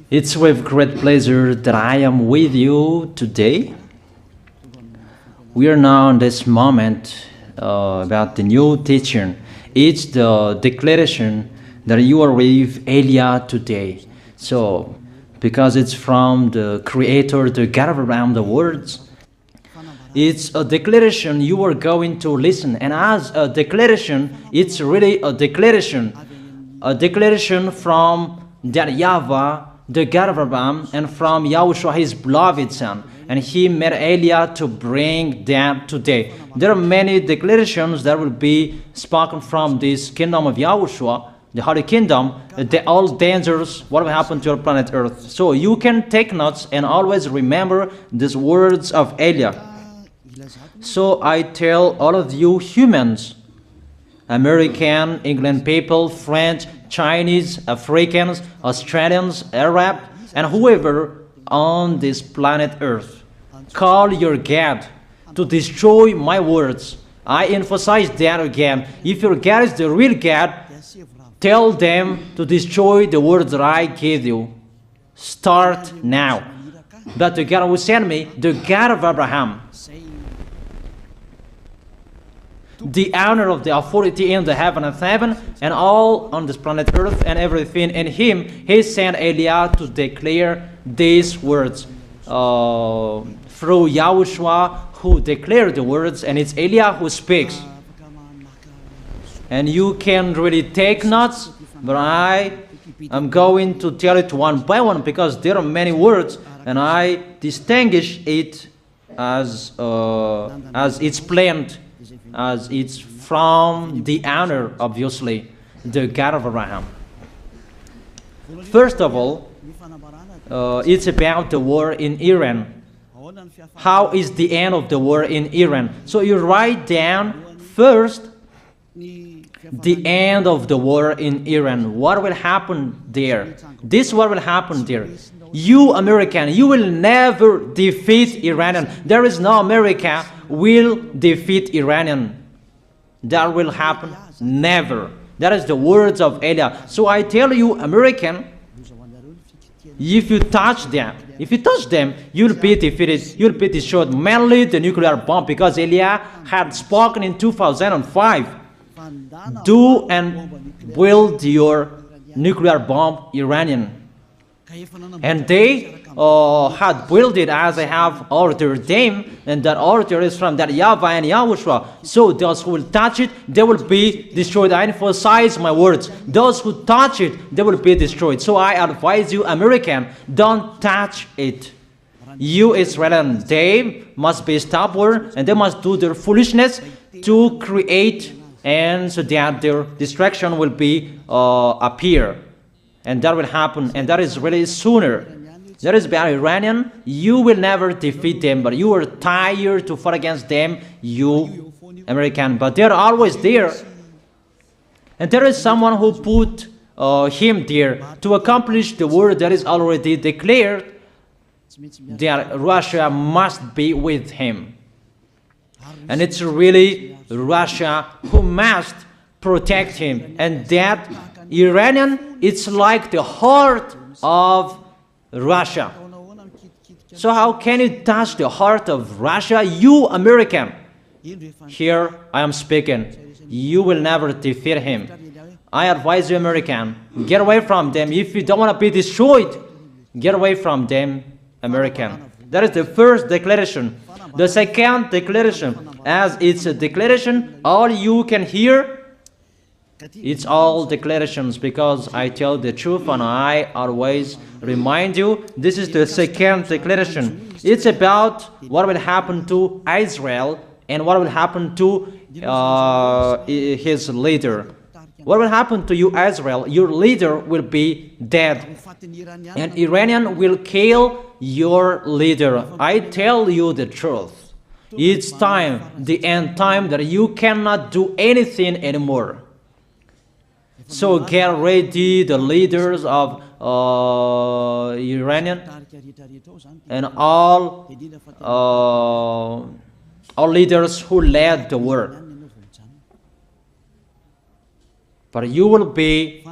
It's with great pleasure that I am with you today. We are now in this moment about the new teaching. It's the declaration that you are with Elia today. So, because it's from the Creator, the God of Abraham, the words, it's a declaration you are going to listen. And as a declaration, it's really a declaration from that YAHVAH, the God of Abraham, and from YAHOSHUAH, his beloved son. And he made Elia to bring them today. There are many declarations that will be spoken from this kingdom of YAHOSHUAH, the Holy Kingdom, all dangers, what will happen to your planet Earth. So you can take notes and always remember these words of Elia. So I tell all of you humans, American, England people, French, Chinese, Africans, Australians, Arab, and whoever on this planet Earth, call your God to destroy my words. I emphasize that again. If your God is the real God, tell them to destroy the words that I gave you. Start now. But the God who sent me, the God of Abraham, the honor of the authority in the heaven of heaven, and all on this planet Earth and everything in him, he sent Elia to declare these words through YAHOSHUAH, who declared the words, and it's Elia who speaks. And you can really take notes, but I am going to tell it one by one because there are many words, and I distinguish it as it's planned, as it's from the honor, obviously, the God of Abraham. First of all, it's about the war in Iran. How is the end of the war in Iran? So you write down first the end of the war in Iran. What will happen there? This what will happen there. You American, you will never defeat Iranian. There is no America will defeat Iranian. That will happen never. That is the words of Elia. So I tell you, American, if you touch them, you'll be defeated, you'll be destroyed. Mainly the nuclear bomb, because Elia had spoken in 2005. Do and build your nuclear bomb, Iranian. And they had built it as I have ordered them, and that order is from that YAHVAH and YAHOSHUAH. So those who will touch it, they will be destroyed. I emphasize my words. Those who touch it, they will be destroyed. So I advise you, American, don't touch it. You Israelis, they must be stubborn, and they must do their foolishness to create, and so that their destruction will be appear. And that will happen, and that is really sooner. That is about Iranian. You will never defeat them, but you are tired to fight against them, you American. But they're always there. And there is someone who put him there to accomplish the word that is already declared, that Russia must be with him. And it's really Russia who must protect him. And that Iranian, it's like the heart of Russia. So how can you touch the heart of Russia? You American. Here I am speaking. You will never defeat him. I advise you, American, get away from them. If you don't want to be destroyed, get away from them, American. That is the first declaration. The second declaration, as it's a declaration, all you can hear, it's all declarations, because I tell the truth and I always remind you, this is the second declaration. It's about what will happen to Israel and what will happen to his leader. What will happen to you, Israel? Your leader will be dead, and Iranian will kill your leader. I tell you the truth. It's time, the end time, that you cannot do anything anymore. So get ready, the leaders of Iranian and all leaders who led the war. But you will be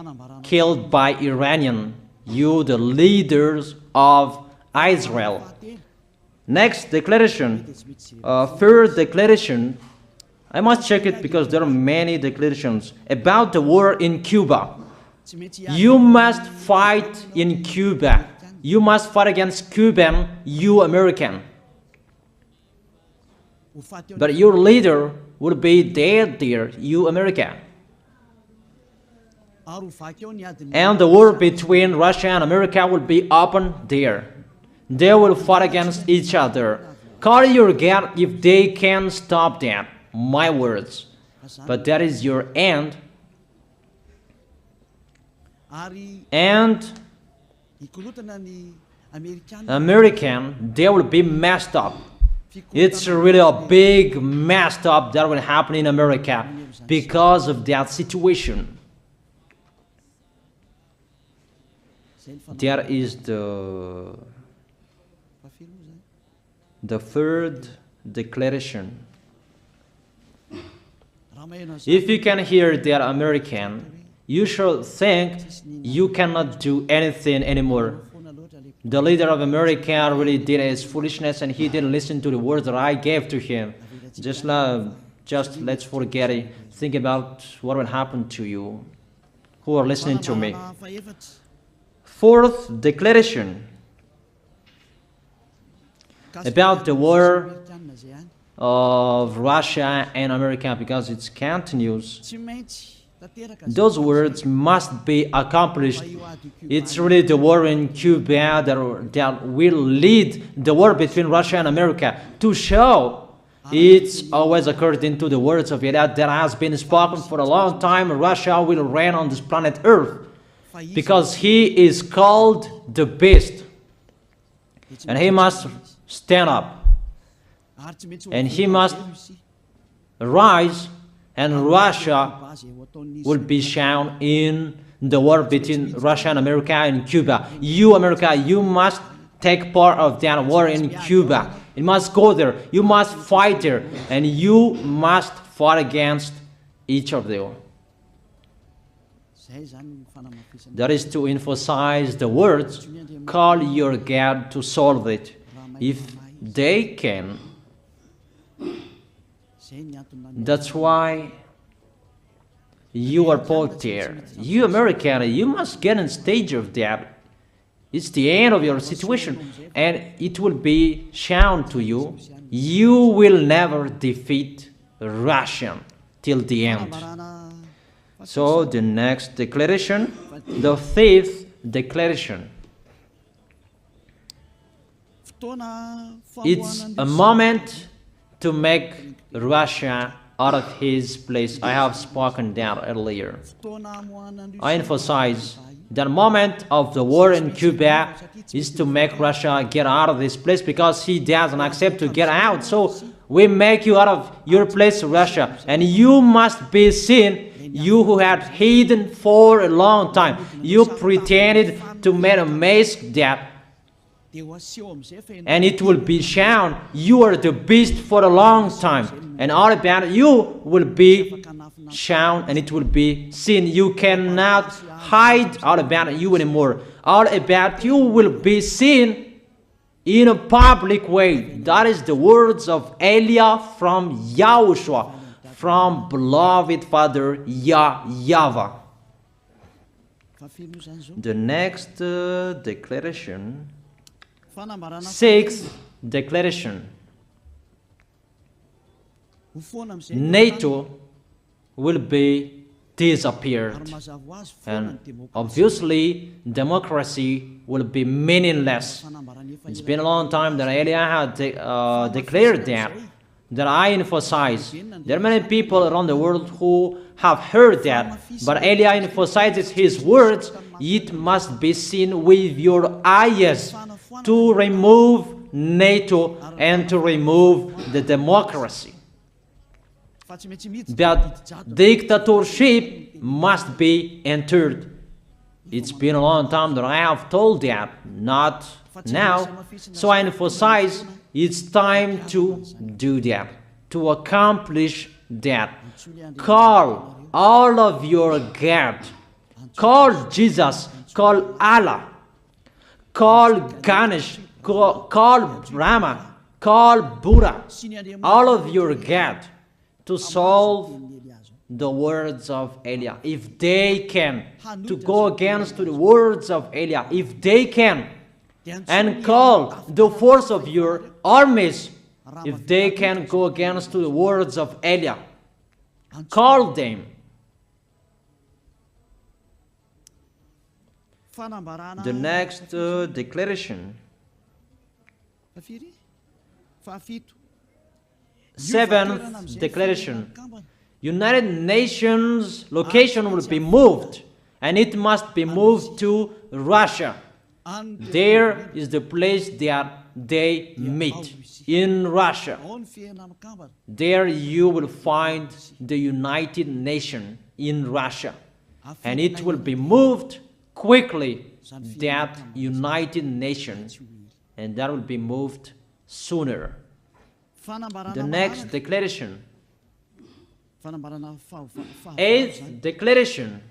killed by Iranian. you the leaders of Israel. Next declaration, third declaration, I must check it because there are many declarations about the war in Cuba. You must fight in Cuba. You must fight against Cuban, you American. But your leader will be dead there, you America. And the war between Russia and America will be open there. They will fight against each other. Call your God if they can stop that. My words. But that is your end. And American, they will be messed up. It's really a big messed up that will happen in America because of that situation. That is the third declaration. If you can hear that American, you should think you cannot do anything anymore. The leader of America really did his foolishness and he didn't listen to the words that I gave to him. Just let's forget it. Think about what will happen to you who are listening to me. Fourth declaration about the war of Russia and America, because it continues. Those words must be accomplished. It's really the war in Cuba that will lead the war between Russia and America to show it's always according to the words of YAH that has been spoken for a long time. Russia will reign on this planet Earth because he is called the beast and he must stand up and he must rise, and Russia will be shown in the war between Russia and America and Cuba. You, America, you must take part of that war in Cuba. You must go there. You must fight there. And you must fight against each of them. That is to emphasize the words, call your God to solve it. If they can, that's why you are put there. You American, you must get in stage of that. It's the end of your situation, and it will be shown to you. You will never defeat Russia till the end. So the next declaration, the fifth declaration. It's a moment to make Russia out of his place. I have spoken that earlier. I emphasize the moment of the war in Cuba is to make Russia get out of this place because he doesn't accept to get out. So we make you out of your place, Russia, and you must be seen, you who had hidden for a long time. You pretended to make a mask that, and it will be shown you are the beast for a long time, and all about you will be shown and it will be seen. You cannot hide all about you anymore. All about you will be seen in a public way. That is the words of Elia from YAHOSHUAH, from beloved Father YAHVAH. The next declaration, sixth declaration. NATO will be disappeared, and obviously democracy will be meaningless. It's been a long time that Elia had declared that I emphasize. There are many people around the world who have heard that, but Elia emphasizes his words. It must be seen with your eyes to remove NATO and to remove the democracy. That dictatorship must be entered. It's been a long time that I have told that, not now. So I emphasize it's time to do that, to accomplish that. Call all of your God. Call Jesus. Call Allah. call Ganesh, call Brahma, call Buddha, all of your God, to solve the words of Eliah. If they can, to go against the words of Eliah, if they can, and call the force of your armies, if they can go against the words of Eliah, call them. The next declaration. Seventh declaration. United Nations location will be moved, and it must be moved to Russia. There is the place that they meet, in Russia. There you will find the United Nations in Russia, and it will be moved quickly, that United Nations, and that will be moved sooner. The next declaration. Eighth declaration.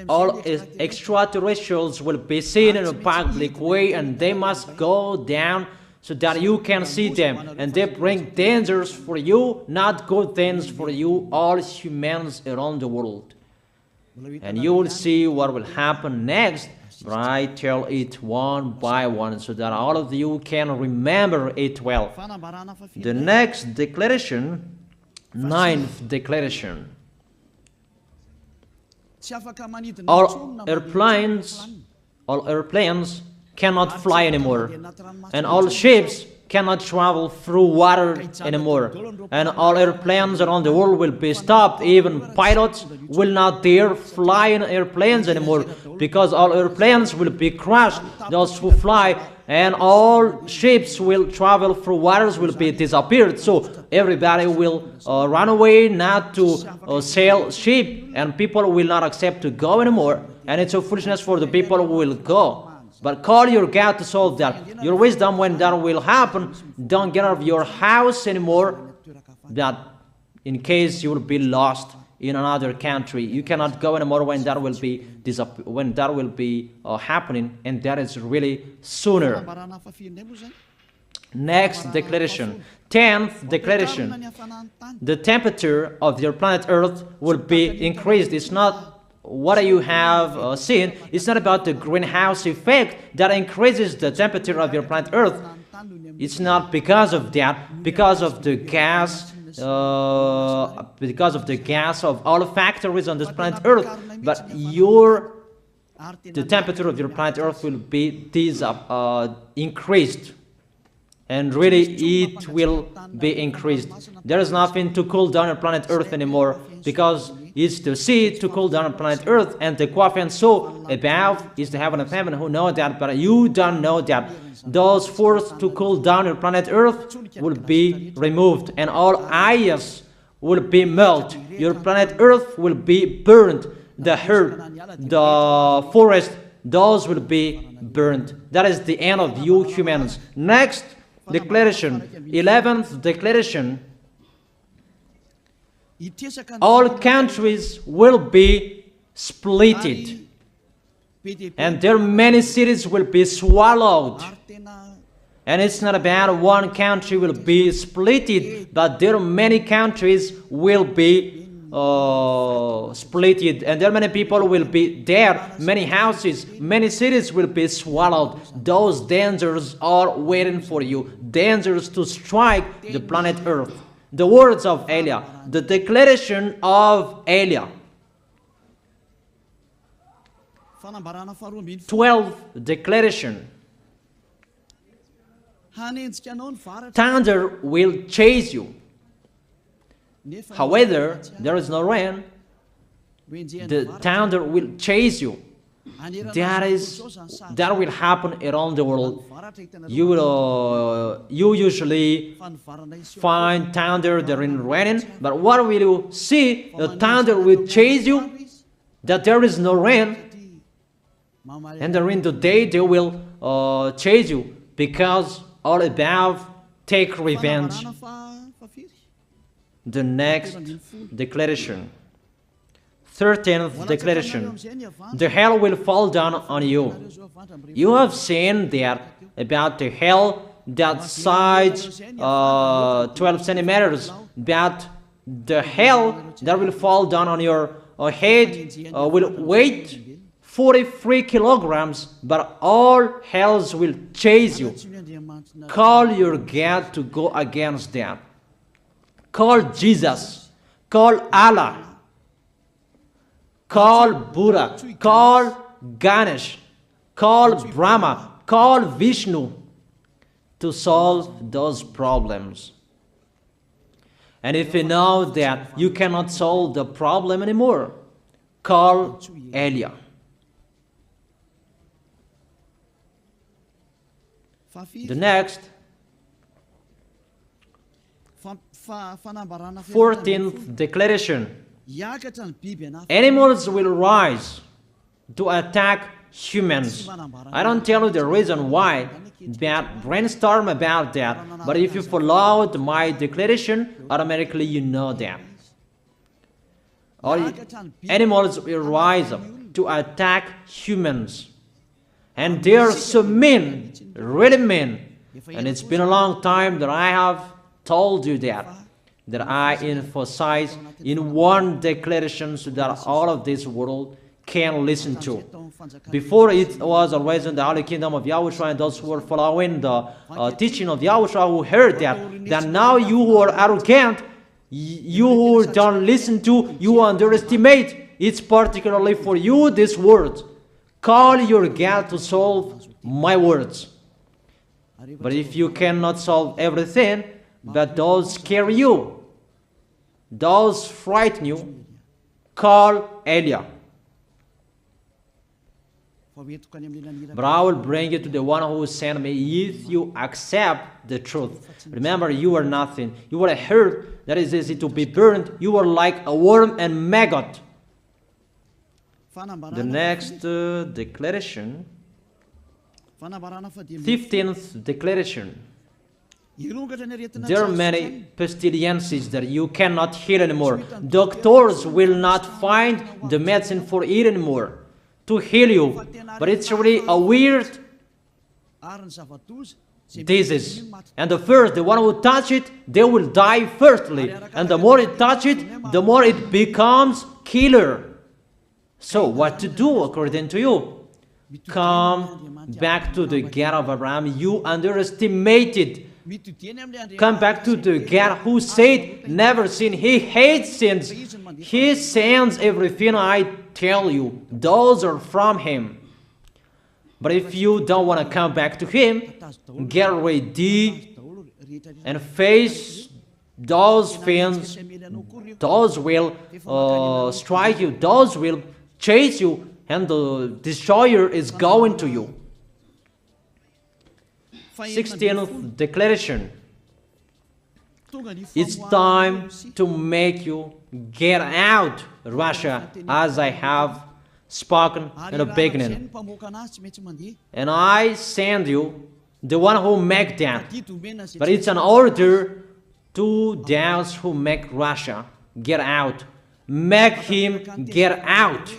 All extraterrestrials will be seen in a public way, and they must go down so that you can see them, and they bring dangers for you, not good things for you, all humans around the world. And you will see what will happen next, but I tell it one by one so that all of you can remember it well. The next declaration, ninth declaration. All airplanes cannot fly anymore, and all ships cannot travel through water anymore, and all airplanes around the world will be stopped. Even pilots will not dare fly in airplanes anymore, because all airplanes will be crushed, those who fly, and all ships will travel through waters will be disappeared. So everybody will run away not to sail ship, and people will not accept to go anymore, and it's a foolishness for the people who will go. But call your God to solve that. Your wisdom when that will happen. Don't get out of your house anymore, that in case you will be lost in another country. You cannot go anymore when that will be happening, and that is really sooner. Next declaration. 10th declaration. The temperature of your planet Earth will be increased. It's not what you have seen. It's not about the greenhouse effect that increases the temperature of your planet Earth. It's not because of that, because of the gas, of all factories on this planet Earth. But the temperature of your planet Earth will be increased, and really it will be increased. There is nothing to cool down your planet Earth anymore, because it's the sea to cool down planet Earth, and the Quaff and so above is the heaven of heaven. Who know that, but you don't know that. Those forces to cool down your planet Earth will be removed, and all ice will be melted. Your planet Earth will be burned. The earth, the forest, those will be burned. That is the end of you humans. Next declaration, 11th declaration. All countries will be splitted, and their many cities will be swallowed. And it's not about one country will be splitted, but there are many countries will be splitted, and there many people will be there, many houses, many cities will be swallowed. Those dangers are waiting for you, dangers to strike the planet Earth. The words of Eliah, the declaration of Eliah. 12th declaration. Thunder will chase you. However, there is no rain. The thunder will chase you. That will happen around the world. You usually find thunder during raining, but what will you see? The thunder will chase you, that there is no rain, and during the day they will chase you, because all above take revenge. The next declaration. 13th declaration. The hell will fall down on you. You have seen that about the hell that size 12 centimeters, that the hell that will fall down on your head will weight 43 kilograms, but all hells will chase you. Call your God to go against that. Call Jesus. Call Allah. Call Buddha. Call Ganesh. Call Brahma. Call Vishnu to solve those problems. And if you know that you cannot solve the problem anymore, call YAH. The next, 14th declaration. Animals will rise to attack humans. I don't tell you the reason why, but brainstorm about that. But if you followed my declaration, automatically you know that. All animals will rise up to attack humans. And they are so mean, really mean. And it's been a long time that I have told you that I emphasize in one declaration so that all of this world can listen to. Before it was always in the Holy Kingdom of YAHOSHUAH, and those who were following the teaching of YAHOSHUAH who heard that now you who are arrogant, you who don't listen to, you underestimate. It's particularly for you, this word. Call your God to solve my words. But if you cannot solve everything, but those scare you, those frighten you, call YAH. But I will bring you to the one who sent me if you accept the truth. Remember, you are nothing. You are a herb that is easy to be burned. You are like a worm and maggot. The next declaration, 15th declaration. There are many pestilences that you cannot heal anymore. Doctors will not find the medicine for it anymore to heal you. But it's really a weird disease. And the one who touch it, they will die firstly. And the more it touch it, the more it becomes killer. So what to do according to you? Come back to the God of Abraham. You underestimated. Come back to the God who said, never sin. He hates sins. He sends everything I tell you. Those are from Him. But if you don't want to come back to Him, get ready and face those things. Those will strike you. Those will chase you. And the destroyer is going to you. 16th declaration. It's time to make you get out Russia, as I have spoken in the beginning. And I send you the one who make that. But it's an order to those who make Russia get out. Make him get out.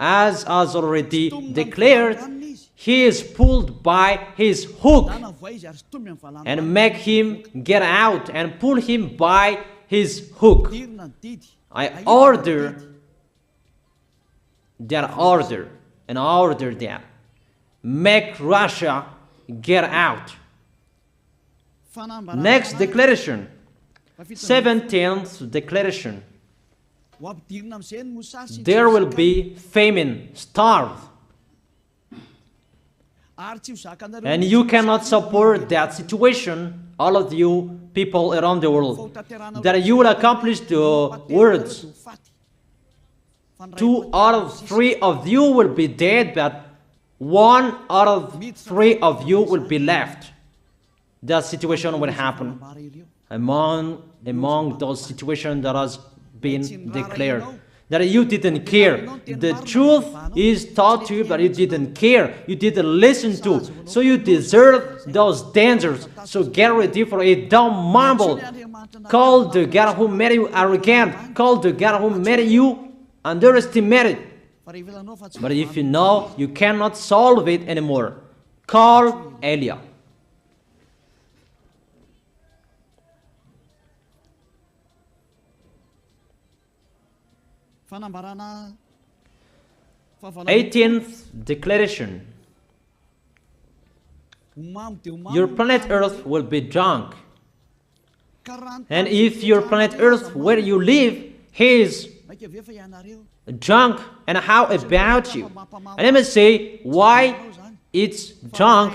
As already declared, he is pulled by his hook, and make him get out and pull him by his hook. I order that order, and order that. Make Russia get out. Next declaration, 17th declaration. There will be famine, starve. And you cannot support that situation, all of you people around the world, that you will accomplish the words. 2 out of 3 of you will be dead, but 1 out of 3 of you will be left. That situation will happen among those situations that has been declared. That you didn't care. The truth is taught to you, but you didn't care. You didn't listen to. So you deserve those dangers. So get ready for it. Don't mumble. Call the God who made you arrogant. Call the God who made you underestimate it. But if you know you cannot solve it anymore, call Eliah. Eighteenth declaration. Your planet Earth will be drunk. And if your planet Earth where you live is drunk, and how about you? And let me say why it's drunk.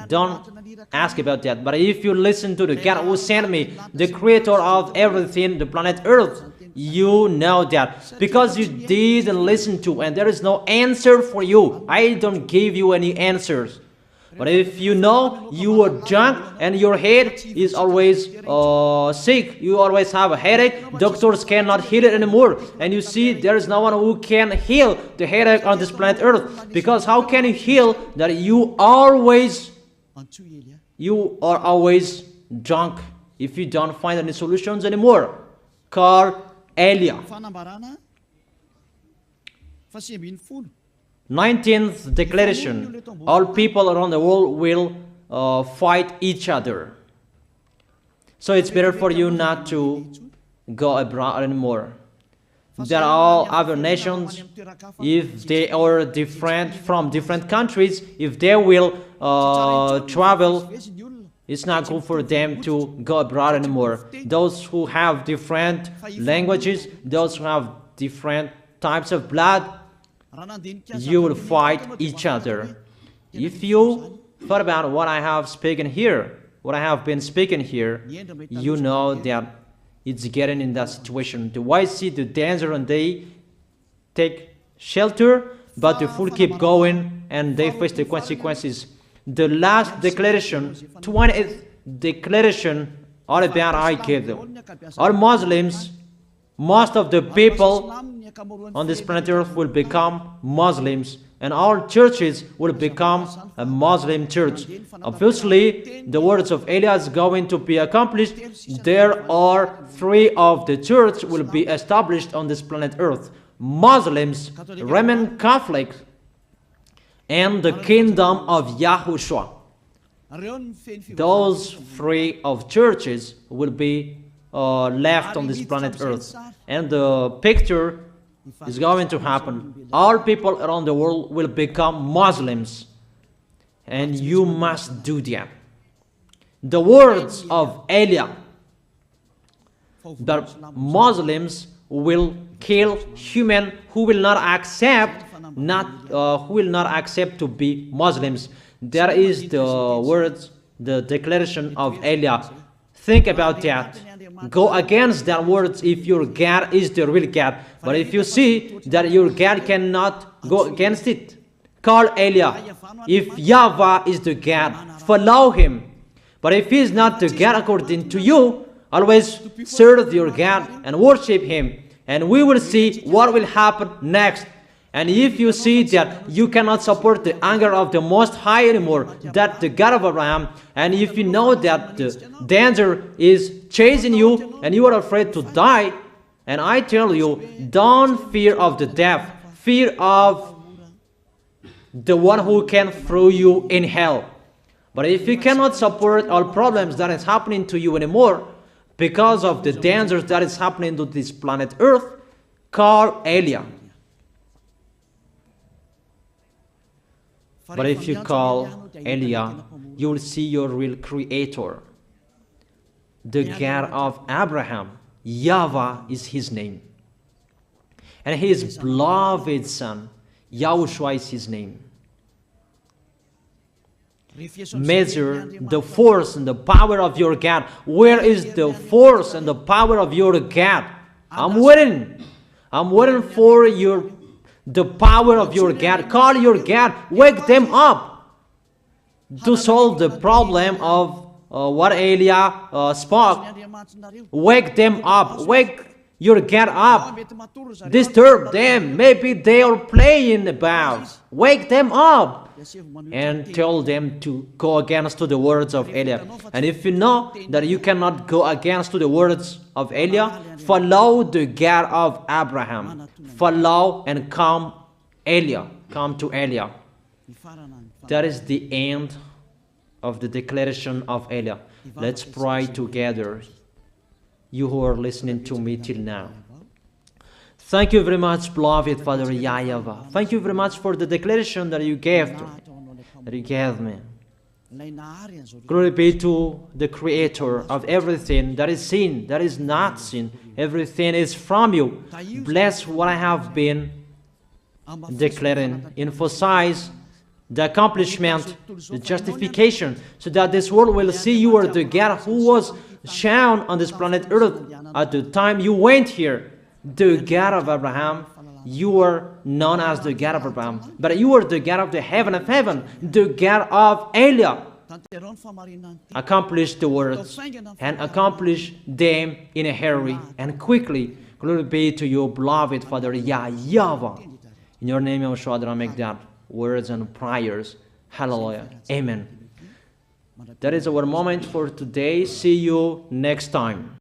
Don't ask about that. But if you listen to the God who sent me, the creator of everything, the planet Earth, you know that. Because you didn't listen to, and there is no answer for you. I don't give you any answers. But if you know you are drunk and your head is always sick, you always have a headache, doctors cannot heal it anymore. And you see there is no one who can heal the headache on this planet Earth. Because how can you heal that you are always drunk if you don't find any solutions anymore? Call Eliah. 19th declaration. All people around the world will fight each other. So it's better for you not to go abroad anymore. There are other nations, if they are different from different countries, if they will travel, it's not good for them to go abroad anymore. Those who have different languages, those who have different types of blood, you will fight each other. If you thought about what I have spoken here, what I have been speaking here, you know that it's getting in that situation. The wise see the danger and they take shelter, but the fool keep going and they face the consequences. The last declaration, 20th declaration, all about I gave them. All Muslims, most of the people on this planet Earth will become Muslims, and all churches will become a Muslim church. Obviously, the words of Eliah is going to be accomplished. There are 3 of the church will be established on this planet Earth: Muslims, Roman Catholics, and the kingdom of YAHOSHUAH. Those 3 of churches will be left on this planet Earth, and the picture is going to happen. All people around the world will become Muslims, and you must do that. The words of Eliah, that Muslims will kill human who will not accept to be Muslims. That is the words, the declaration of Eliah. Think about that. Go against that words if your God is the real God. But if you see that your God cannot go against it, call Eliah. If YAHVAH is the God, follow him. But if he is not the God according to you, always serve your God and worship him. And we will see what will happen next. And if you see that you cannot support the anger of the Most High anymore, that the God of Abraham, and if you know that the danger is chasing you and you are afraid to die, and I tell you, don't fear of the death, fear of the one who can throw you in hell. But if you cannot support all problems that is happening to you anymore, because of the dangers that is happening to this planet Earth, call Eliah. But if you call Eliah, you will see your real creator, the God of Abraham. YAHVAH is his name. And his beloved son, YAHOSHUAH is his name. Measure the force and the power of your God. Where is the force and the power of your God? I'm waiting. I'm waiting for the power of your God. Call your God. Wake them up to solve the problem of what Eliah spoke. Wake them up. Wake your God up. Disturb them. Maybe they are playing about. Wake them up. and tell them to go against to the words of Eliah. And if you know that you cannot go against to the words of Eliah, follow the God of Abraham. Follow and come to Eliah. That is the end of the declaration of Eliah. Let's pray together, you who are listening to me till now. Thank you very much, beloved Father YAHVAH. Thank you very much for the declaration that you gave me. Glory be to the Creator of everything that is seen, that is not seen. Everything is from you. Bless what I have been declaring. Emphasize the accomplishment, the justification, so that this world will see you are the God who was shown on this planet Earth at the time you went here. The God of Abraham, you are known as the God of Abraham, but you are the God of the heaven of heaven, the God of Eliah. Accomplish the words and accomplish them in a hurry and quickly. Glory be to you, beloved Father YAHVAH. In your name, YAHOSHUAH, I make that words and prayers. Hallelujah. Amen. That is our moment for today. See you next time.